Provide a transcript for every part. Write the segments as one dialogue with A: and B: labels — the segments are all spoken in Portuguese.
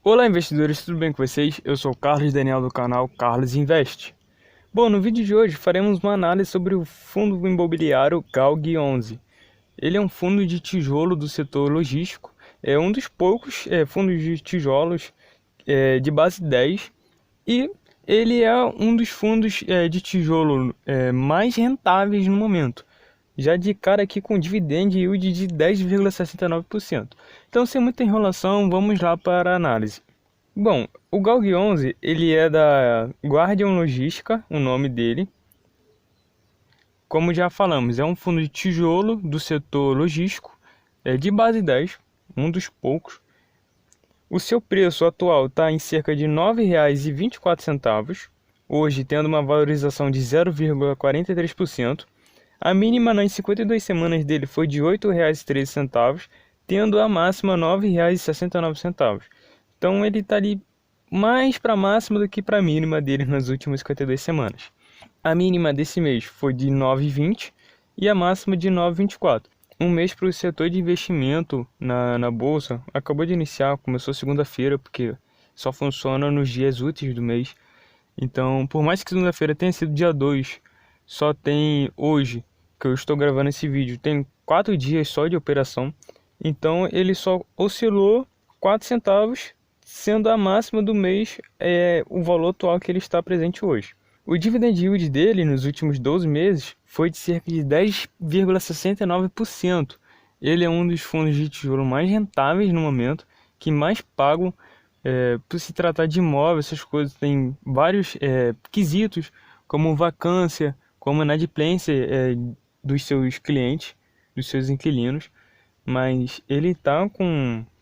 A: Olá investidores, tudo bem com vocês? Eu sou o Carlos Daniel do canal Carlos Invest. Bom, no vídeo de hoje faremos uma análise sobre o fundo imobiliário GALG11. Ele é um fundo de tijolo do setor logístico, é um dos poucos fundos de tijolos de base 10 e ele é um dos fundos de tijolo mais rentáveis no momento. Já de cara aqui com dividend yield de 10,69%. Então, sem muita enrolação, vamos lá para a análise. Bom, o GALG11, ele é da Guardian Logística, o nome dele. Como já falamos, é um fundo de tijolo do setor logístico, de base 10, um dos poucos. O seu preço atual está em cerca de R$ 9,24, hoje tendo uma valorização de 0,43%. A mínima nas 52 semanas dele foi de R$ 8,13, tendo a máxima R$ 9,69. Então ele está ali mais para a máxima do que para a mínima dele nas últimas 52 semanas. A mínima desse mês foi de 9,20 e a máxima de 9,24. Um mês para o setor de investimento na bolsa acabou de iniciar, começou segunda-feira, porque só funciona nos dias úteis do mês. Então, por mais que segunda-feira tenha sido dia 2, só tem hoje, que eu estou gravando esse vídeo, tem 4 dias só de operação. Então ele só oscilou 4 centavos, sendo a máxima do mês o valor atual que ele está presente hoje. O dividend yield dele nos últimos 12 meses foi de cerca de 10,69%. Ele é um dos fundos de tijolo mais rentáveis no momento, que mais pagam por se tratar de imóvel. Essas coisas tem vários quesitos, como vacância, como inadimplência dos seus clientes, dos seus inquilinos. Mas ele está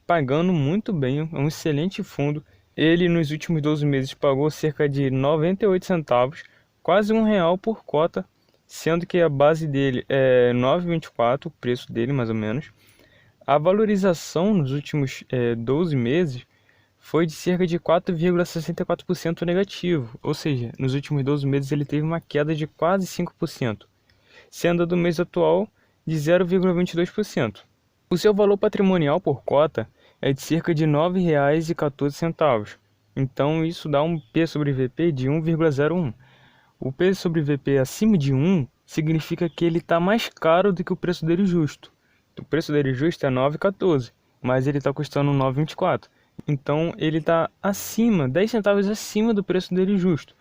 A: pagando muito bem, é um excelente fundo. Ele nos últimos 12 meses pagou cerca de 98 centavos, quase R$ 1 por cota, sendo que a base dele é 9,24, o preço dele mais ou menos. A valorização nos últimos 12 meses foi de cerca de 4,64% negativo, ou seja, nos últimos 12 meses ele teve uma queda de quase 5%, sendo a do mês atual de 0,22%. O seu valor patrimonial por cota é de cerca de R$ 9,14. Então isso dá um P sobre VP de 1,01. O P sobre VP acima de 1 significa que ele está mais caro do que o preço dele justo. O preço dele justo é 9,14, mas ele está custando 9,24. Então ele está acima, 10 centavos acima do preço dele justo.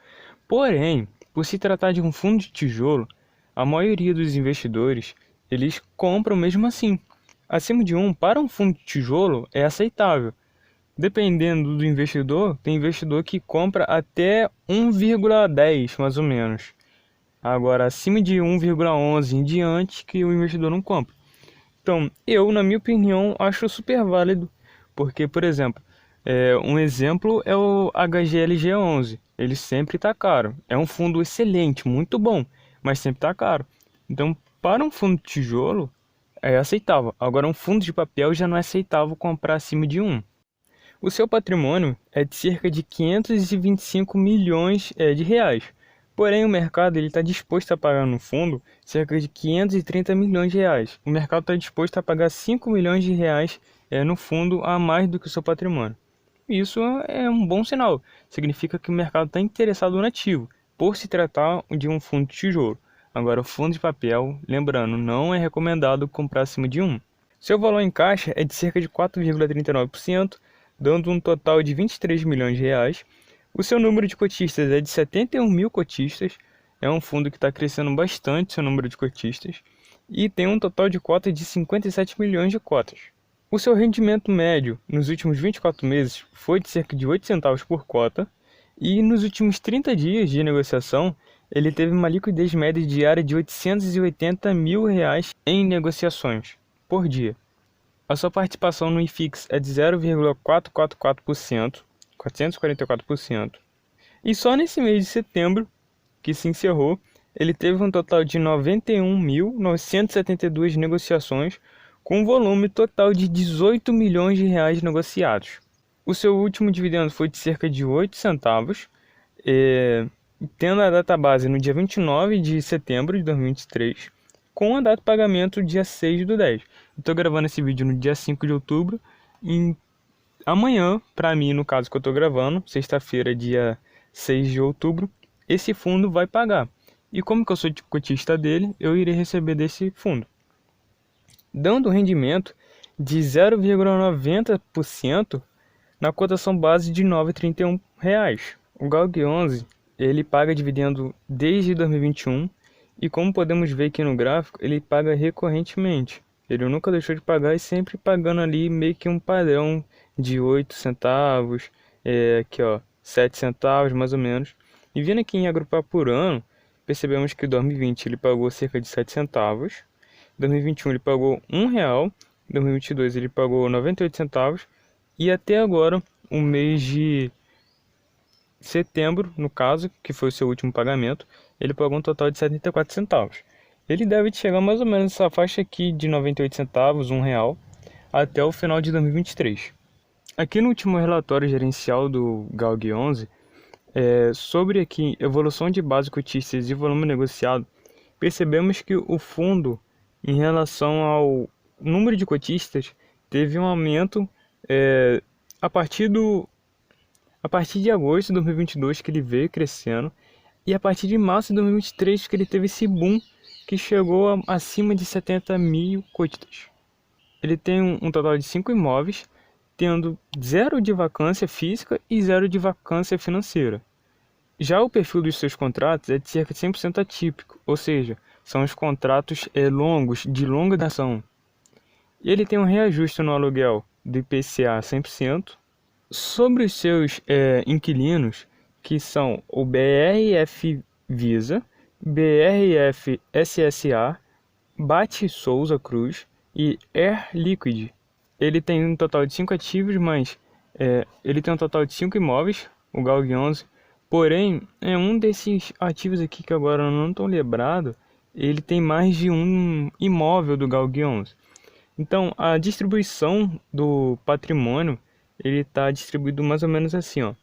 A: Porém, por se tratar de um fundo de tijolo, a maioria dos investidores eles compram mesmo assim. Acima de 1 para um fundo de tijolo é aceitável. Dependendo do investidor, tem investidor que compra até 1,10 mais ou menos. Agora, acima de 1,11 em diante que o investidor não compra. Então, eu, na minha opinião, acho super válido. Porque, por exemplo, um exemplo é o HGLG11. Ele sempre está caro. É um fundo excelente, muito bom, mas sempre está caro. Então, para um fundo de tijolo, é aceitável. Agora, um fundo de papel já não é aceitável comprar acima de 1. O seu patrimônio é de cerca de 525 milhões de reais. Porém, o mercado está disposto a pagar no fundo cerca de 530 milhões de reais. O mercado está disposto a pagar 5 milhões de reais no fundo a mais do que o seu patrimônio. Isso é um bom sinal. Significa que o mercado está interessado no ativo, por se tratar de um fundo de tijolo. Agora, o fundo de papel, lembrando, não é recomendado comprar acima de 1. Seu valor em caixa é de cerca de 4,39%, dando um total de 23 milhões de reais. O seu número de cotistas é de 71 mil cotistas. É um fundo que está crescendo bastante seu número de cotistas. E tem um total de cotas de 57 milhões de cotas. O seu rendimento médio nos últimos 24 meses foi de cerca de 8 centavos por cota. E nos últimos 30 dias de negociação, ele teve uma liquidez média diária de 880 mil reais em negociações por dia. A sua participação no IFIX é de 0,444%, 444%. E só nesse mês de setembro, que se encerrou, ele teve um total de 91.972 negociações, com um volume total de 18 milhões de reais negociados. O seu último dividendo foi de cerca de 8 centavos, tendo a data base no dia 29 de setembro de 2023, com a data de pagamento dia 6/10. Estou gravando esse vídeo no dia 5 de outubro, amanhã, para mim, no caso que eu estou gravando, sexta-feira, dia 6 de outubro, esse fundo vai pagar. E como que eu sou cotista dele, eu irei receber desse fundo, dando um rendimento de 0,90% na cotação base de R$ 9,31. O GALG 11 ele paga dividendo desde 2021 e como podemos ver aqui no gráfico, ele paga recorrentemente. Ele nunca deixou de pagar e sempre pagando ali meio que um padrão de 8 centavos, aqui ó, 7 centavos mais ou menos. E vindo aqui em agrupar por ano, percebemos que em 2020 ele pagou cerca de 7 centavos, em 2021 ele pagou R$ 1, em 2022 ele pagou 98 centavos e até agora, o mês de setembro, no caso, que foi o seu último pagamento, ele pagou um total de 74 centavos. Ele deve chegar mais ou menos nessa faixa aqui de 98 centavos, R$ 1, até o final de 2023. Aqui no último relatório gerencial do GALG 11, sobre aqui evolução de base cotistas e volume negociado, percebemos que o fundo, em relação ao número de cotistas, teve um aumento a partir de agosto de 2022 que ele veio crescendo e a partir de março de 2023 que ele teve esse boom que chegou acima de 70 mil cotistas. Ele tem um total de 5 imóveis, tendo 0 de vacância física e 0 de vacância financeira. Já o perfil dos seus contratos é de cerca de 100% atípico, ou seja, são os contratos longos, de longa duração. Ele tem um reajuste no aluguel do IPCA 100%. Sobre os seus inquilinos, que são o BRF Visa, BRF SSA, Bate Souza Cruz e Air Liquid. Ele tem um total de 5 ativos, mas ele tem um total de 5 imóveis, o GALG 11. Porém, um desses ativos aqui que agora eu não estou lembrado, ele tem mais de um imóvel do GALG 11. Então, a distribuição do patrimônio, ele está distribuído mais ou menos assim, ó.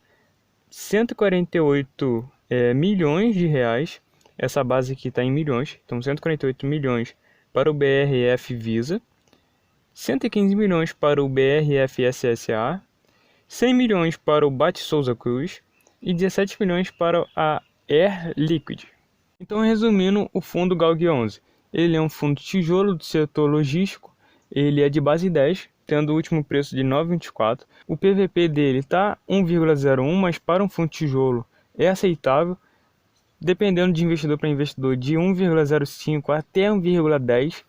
A: 148 milhões de reais, essa base aqui está em milhões, então 148 milhões para o BRF Visa, 115 milhões para o BRF SSA, 100 milhões para o Bate Souza Cruz e 17 milhões para a Air Liquid. Então, resumindo, o fundo GALG 11, ele é um fundo tijolo do setor logístico, ele é de base 10, tendo o último preço de 9,24. O PVP dele está 1,01, mas para um fundo tijolo é aceitável, dependendo de investidor para investidor, de 1,05 até 1,10.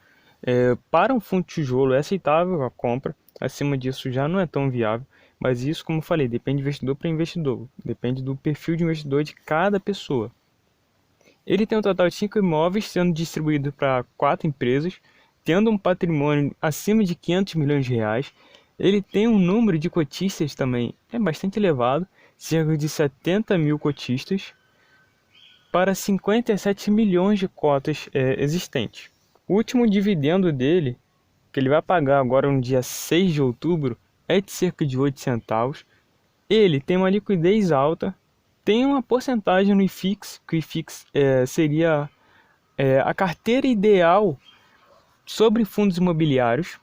A: Para um fundo tijolo é aceitável a compra, acima disso já não é tão viável, mas isso, como eu falei, depende de investidor para investidor, depende do perfil de investidor de cada pessoa. Ele tem um total de 5 imóveis, sendo distribuído para 4 empresas, tendo um patrimônio acima de 500 milhões de reais. Ele tem um número de cotistas também bastante elevado, cerca de 70 mil cotistas, para 57 milhões de cotas existentes. O último dividendo dele, que ele vai pagar agora no dia 6 de outubro, é de cerca de 8 centavos. Ele tem uma liquidez alta, tem uma porcentagem no IFIX, que o IFIX seria a carteira ideal sobre fundos imobiliários.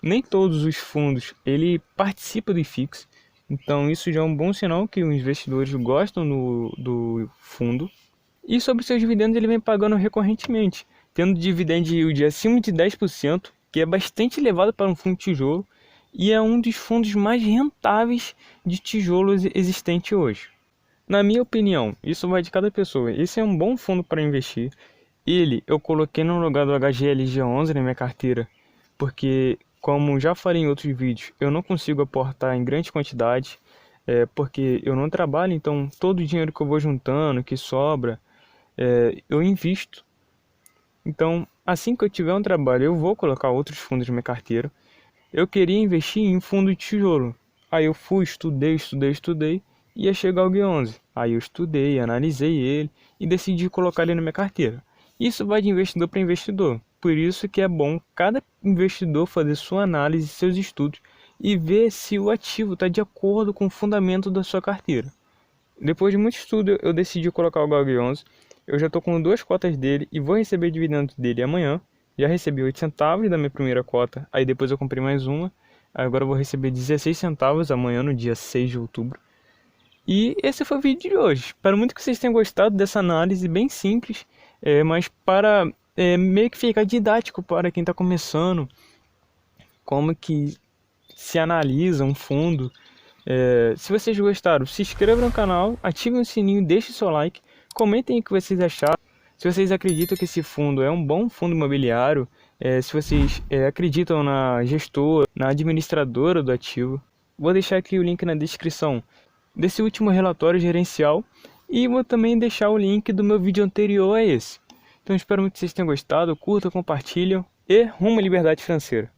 A: Nem todos os fundos ele participa do IFIX, então isso já é um bom sinal que os investidores gostam do fundo. E sobre seus dividendos ele vem pagando recorrentemente, tendo dividend yield acima de 10%, que é bastante elevado para um fundo de tijolo, e é um dos fundos mais rentáveis de tijolos existente hoje. Na minha opinião, isso vai de cada pessoa. Esse é um bom fundo para investir. Ele eu coloquei no lugar do HGLG 11 na minha carteira, porque, como já falei em outros vídeos, eu não consigo aportar em grande quantidade, porque eu não trabalho, então todo o dinheiro que eu vou juntando, que sobra, eu invisto. Então, assim que eu tiver um trabalho, eu vou colocar outros fundos na minha carteira. Eu queria investir em fundo de tijolo. Aí eu fui, estudei e ia chegar o GALG 11. Aí eu estudei, analisei ele e decidi colocar ele na minha carteira. Isso vai de investidor para investidor. Por isso que é bom cada investidor fazer sua análise, seus estudos e ver se o ativo está de acordo com o fundamento da sua carteira. Depois de muito estudo, eu decidi colocar o GALG 11. Eu já estou com 2 cotas dele e vou receber dividendos dele amanhã. Já recebi 8 centavos da minha primeira cota, aí depois eu comprei mais uma. Agora eu vou receber 16 centavos amanhã, no dia 6 de outubro. E esse foi o vídeo de hoje. Espero muito que vocês tenham gostado dessa análise bem simples, mas para meio que ficar didático para quem está começando, como que se analisa um fundo. Se vocês gostaram, se inscrevam no canal, ativem o sininho, deixem o seu like, comentem o que vocês acharam. Se vocês acreditam que esse fundo é um bom fundo imobiliário, se vocês acreditam na gestora, na administradora do ativo. Vou deixar aqui o link na descrição desse último relatório gerencial e vou também deixar o link do meu vídeo anterior a esse. Então espero muito que vocês tenham gostado, curtam, compartilham e rumo à liberdade financeira.